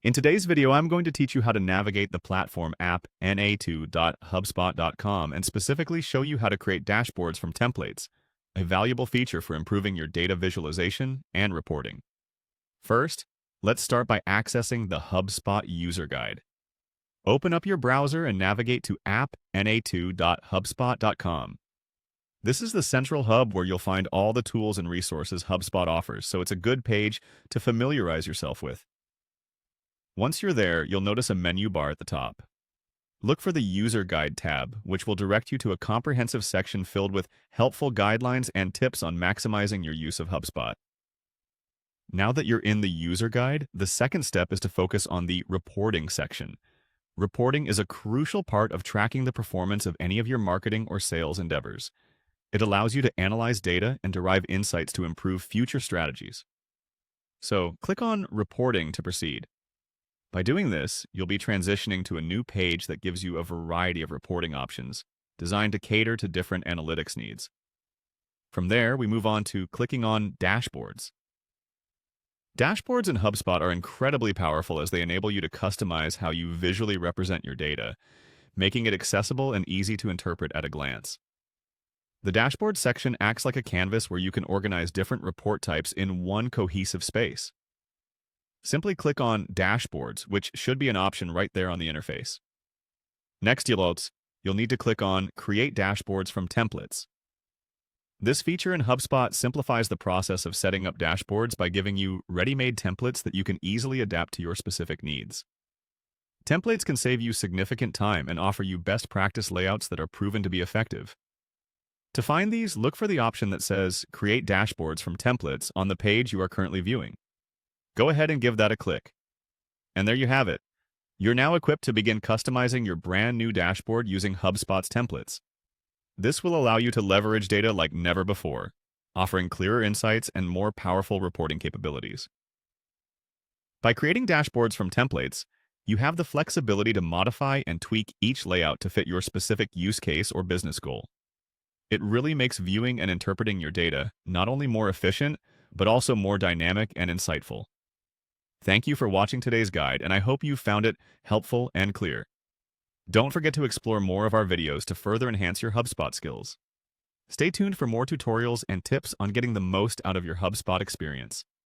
In today's video, I'm going to teach you how to navigate the platform app na2.hubspot.com and specifically show you how to create dashboards from templates, a valuable feature for improving your data visualization and reporting. First, let's start by accessing the HubSpot user guide. Open up your browser and navigate to app.na2.hubspot.com. This is the central hub where you'll find all the tools and resources HubSpot offers, so it's a good page to familiarize yourself with. Once you're there, you'll notice a menu bar at the top. Look for the User Guide tab, which will direct you to a comprehensive section filled with helpful guidelines and tips on maximizing your use of HubSpot. Now that you're in the User Guide, the second step is to focus on the Reporting section. Reporting is a crucial part of tracking the performance of any of your marketing or sales endeavors. It allows you to analyze data and derive insights to improve future strategies. So, click on Reporting to proceed. By doing this, you'll be transitioning to a new page that gives you a variety of reporting options designed to cater to different analytics needs. From there, we move on to clicking on Dashboards. Dashboards in HubSpot are incredibly powerful as they enable you to customize how you visually represent your data, making it accessible and easy to interpret at a glance. The Dashboard section acts like a canvas where you can organize different report types in one cohesive space. Simply click on Dashboards, which should be an option right there on the interface. Next, you'll need to click on Create Dashboards from Templates. This feature in HubSpot simplifies the process of setting up dashboards by giving you ready-made templates that you can easily adapt to your specific needs. Templates can save you significant time and offer you best practice layouts that are proven to be effective. To find these, look for the option that says Create Dashboards from Templates on the page you are currently viewing. Go ahead and give that a click. And there you have it. You're now equipped to begin customizing your brand new dashboard using HubSpot's templates. This will allow you to leverage data like never before, offering clearer insights and more powerful reporting capabilities. By creating dashboards from templates, you have the flexibility to modify and tweak each layout to fit your specific use case or business goal. It really makes viewing and interpreting your data not only more efficient, but also more dynamic and insightful. Thank you for watching today's guide, and I hope you found it helpful and clear. Don't forget to explore more of our videos to further enhance your HubSpot skills. Stay tuned for more tutorials and tips on getting the most out of your HubSpot experience.